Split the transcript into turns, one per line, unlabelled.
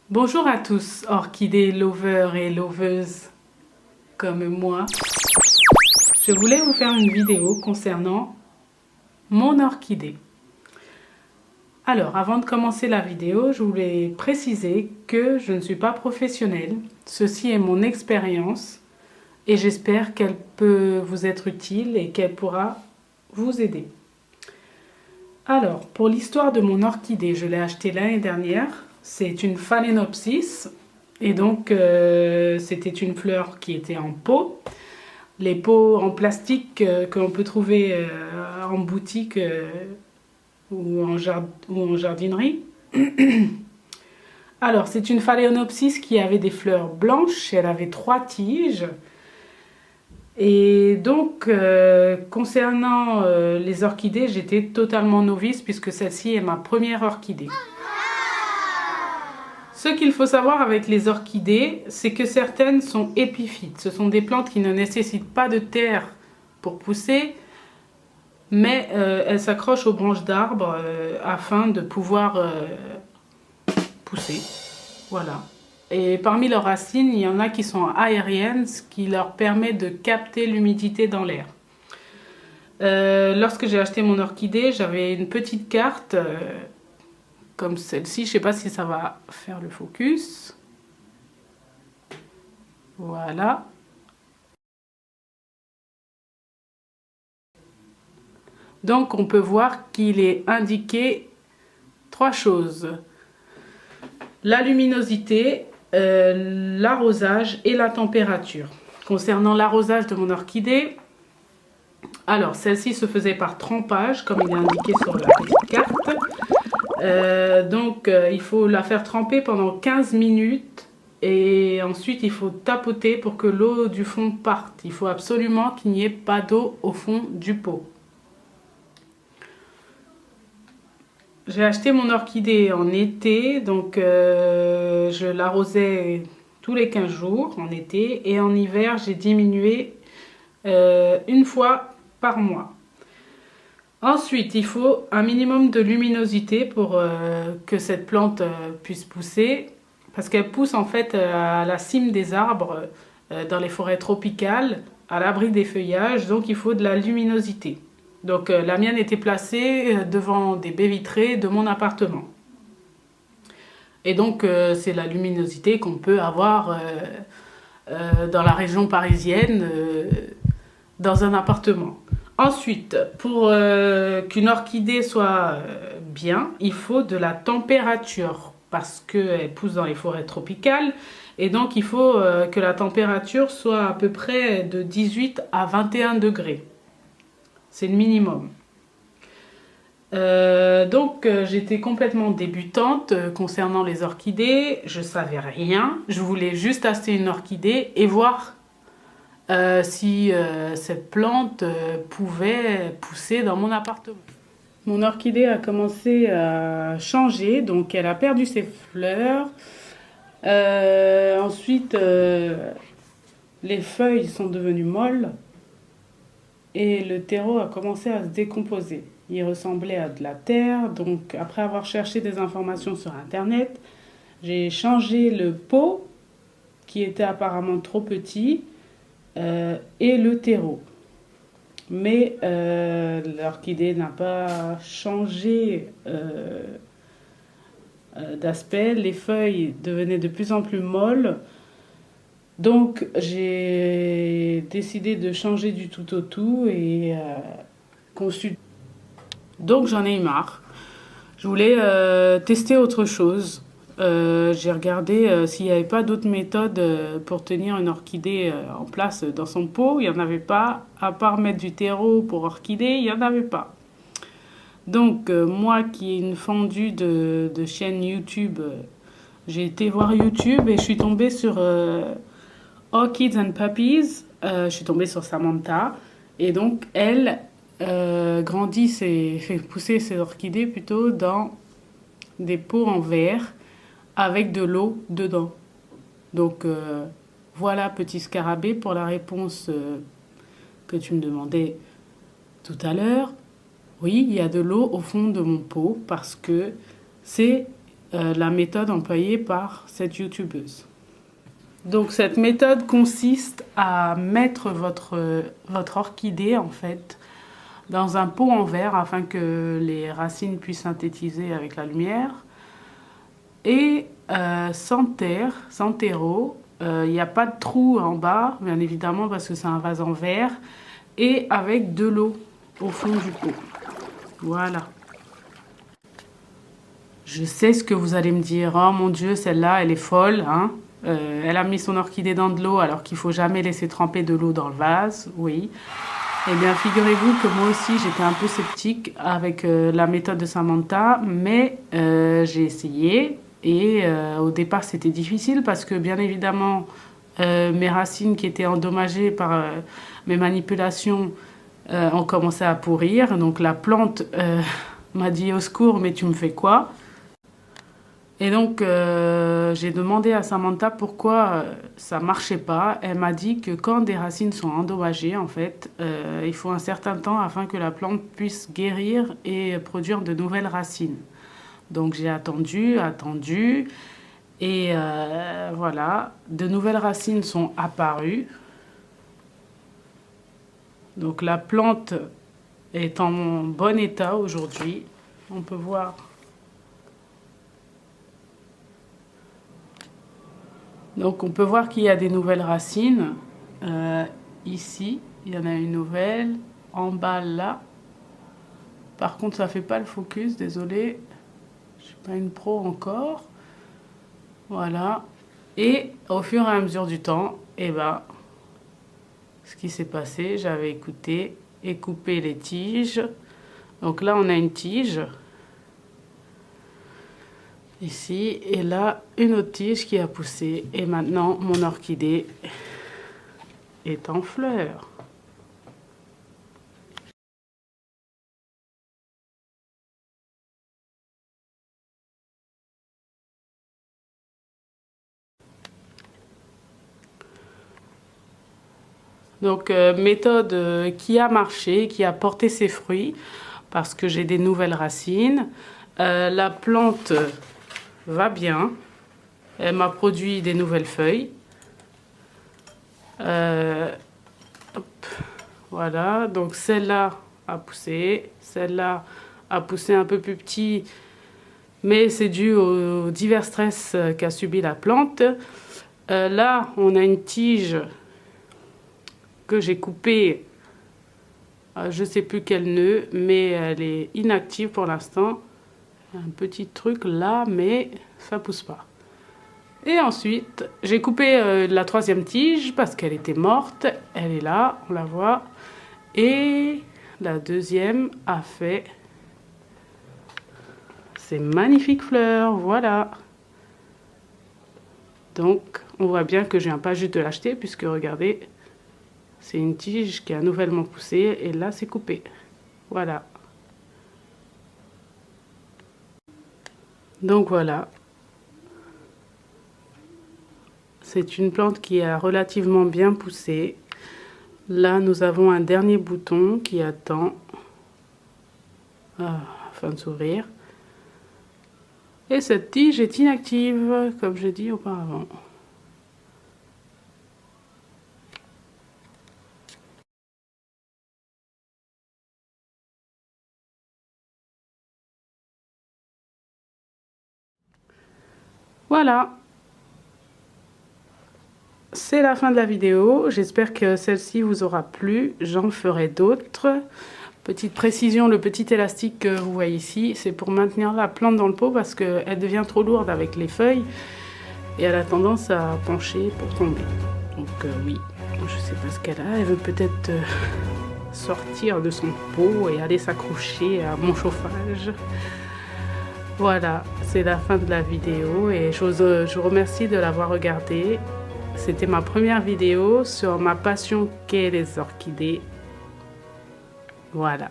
Bonjour à tous, orchidées lovers et loveuses comme moi. Je voulais vous faire une vidéo concernant mon orchidée. Alors, avant de commencer la vidéo, je voulais préciser que je ne suis pas professionnelle. Ceci est mon expérience et j'espère qu'elle peut vous être utile et qu'elle pourra vous aider. Alors, pour l'histoire de mon orchidée, je l'ai achetée l'année dernière. C'est une Phalaenopsis et donc c'était une fleur qui était en pot. Les pots en plastique que l'on peut trouver en boutique ou en jardinerie. Alors, c'est une Phalaenopsis qui avait des fleurs blanches, elle avait 3 tiges. Et donc, concernant les orchidées, j'étais totalement novice puisque celle-ci est ma première orchidée. Ce qu'il faut savoir avec les orchidées, c'est que certaines sont épiphytes. Ce sont des plantes qui ne nécessitent pas de terre pour pousser, mais elles s'accrochent aux branches d'arbres afin de pouvoir pousser. Voilà. Et parmi leurs racines, il y en a qui sont aériennes, ce qui leur permet de capter l'humidité dans l'air. Lorsque j'ai acheté mon orchidée, j'avais une petite carte comme celle-ci. Je ne sais pas si ça va faire le focus. Voilà. Donc on peut voir qu'il est indiqué 3 choses. La luminosité, l'arrosage et la température. Concernant l'arrosage de mon orchidée, alors celle-ci se faisait par trempage, comme il est indiqué sur la petite carte. Il faut la faire tremper pendant 15 minutes et ensuite il faut tapoter pour que l'eau du fond parte. Il faut absolument qu'il n'y ait pas d'eau au fond du pot. J'ai acheté mon orchidée en été, donc je l'arrosais tous les 15 jours en été, et en hiver j'ai diminué une fois par mois. Ensuite, il faut un minimum de luminosité pour que cette plante puisse pousser, parce qu'elle pousse en fait à la cime des arbres dans les forêts tropicales, à l'abri des feuillages, donc il faut de la luminosité. Donc la mienne était placée devant des baies vitrées de mon appartement. Et donc c'est la luminosité qu'on peut avoir dans la région parisienne, dans un appartement. Ensuite, pour qu'une orchidée soit bien, il faut de la température parce qu'elle pousse dans les forêts tropicales et donc il faut que la température soit à peu près de 18 à 21 degrés. C'est le minimum. J'étais complètement débutante concernant les orchidées. Je savais rien. Je voulais juste acheter une orchidée et voir si cette plante pouvait pousser dans mon appartement. Mon orchidée a commencé à changer, donc elle a perdu ses fleurs. Ensuite, les feuilles sont devenues molles et le terreau a commencé à se décomposer. Il ressemblait à de la terre, donc après avoir cherché des informations sur internet, j'ai changé le pot qui était apparemment trop petit et le terreau. Mais l'orchidée n'a pas changé d'aspect, les feuilles devenaient de plus en plus molles. Donc j'ai décidé de changer du tout au tout et conçu. Donc j'en ai eu marre. Je voulais tester autre chose. J'ai regardé s'il n'y avait pas d'autres méthodes pour tenir une orchidée en place dans son pot. Il n'y en avait pas. À part mettre du terreau pour orchidée, il n'y en avait pas. Donc moi qui ai une fendue de chaîne YouTube, j'ai été voir YouTube et je suis tombée sur Orchids and Puppies. Je suis tombée sur Samantha. Et donc elle fait pousser ses orchidées plutôt dans des pots en verre avec de l'eau dedans. Donc voilà, petit scarabée, pour la réponse que tu me demandais tout à l'heure. Oui, il y a de l'eau au fond de mon pot parce que c'est la méthode employée par cette youtubeuse. Donc cette méthode consiste à mettre votre orchidée en fait dans un pot en verre afin que les racines puissent synthétiser avec la lumière. Et sans terre, sans terreau, il n'y a pas de trou en bas, bien évidemment parce que c'est un vase en verre, et avec de l'eau au fond du pot. Voilà. Je sais ce que vous allez me dire. Oh mon Dieu, celle-là, elle est folle, hein. Elle a mis son orchidée dans de l'eau alors qu'il ne faut jamais laisser tremper de l'eau dans le vase, oui. Eh bien, figurez-vous que moi aussi, j'étais un peu sceptique avec la méthode de Samantha, mais j'ai essayé. Et au départ, c'était difficile parce que, bien évidemment, mes racines qui étaient endommagées par mes manipulations ont commencé à pourrir. Donc, la plante m'a dit « Au secours, mais tu me fais quoi ?» Et donc, j'ai demandé à Samantha pourquoi ça marchait pas. Elle m'a dit que quand des racines sont endommagées, en fait, il faut un certain temps afin que la plante puisse guérir et produire de nouvelles racines. Donc, j'ai attendu, et voilà, de nouvelles racines sont apparues. Donc, la plante est en bon état aujourd'hui. On peut voir. Donc on peut voir qu'il y a des nouvelles racines. Ici, il y en a une nouvelle. En bas, là. Par contre, ça ne fait pas le focus, désolé. Je ne suis pas une pro encore. Voilà. Et au fur et à mesure du temps, eh ben, ce qui s'est passé, j'avais écouté et coupé les tiges. Donc là, on a une tige. Ici, et là, une autre tige qui a poussé. Et maintenant, mon orchidée est en fleurs. Donc, méthode qui a marché, qui a porté ses fruits, parce que j'ai des nouvelles racines. La plante va bien. Elle m'a produit des nouvelles feuilles. Hop, voilà, donc celle-là a poussé. Celle-là a poussé un peu plus petit, mais c'est dû aux divers stress qu'a subi la plante. Là, on a une tige que j'ai coupée. Je ne sais plus quel nœud, mais elle est inactive pour l'instant. Un petit truc là, mais ça pousse pas. Et ensuite, j'ai coupé la troisième tige parce qu'elle était morte. Elle est là, on la voit. Et la deuxième a fait ces magnifiques fleurs, voilà. Donc, on voit bien que je viens pas juste de l'acheter puisque regardez, c'est une tige qui a nouvellement poussé et là, c'est coupé. Voilà. Donc voilà, c'est une plante qui a relativement bien poussé. Là, nous avons un dernier bouton qui attend afin de s'ouvrir. Et cette tige est inactive, comme j'ai dit auparavant. Voilà, c'est la fin de la vidéo. J'espère que celle-ci vous aura plu. J'en ferai d'autres. Petite précision, le petit élastique que vous voyez ici, c'est pour maintenir la plante dans le pot parce qu'elle devient trop lourde avec les feuilles et elle a tendance à pencher pour tomber. Donc oui, je ne sais pas ce qu'elle a. Elle veut peut-être sortir de son pot et aller s'accrocher à mon chauffage. Voilà, c'est la fin de la vidéo et je vous remercie de l'avoir regardée. C'était ma première vidéo sur ma passion qu'est les orchidées. Voilà.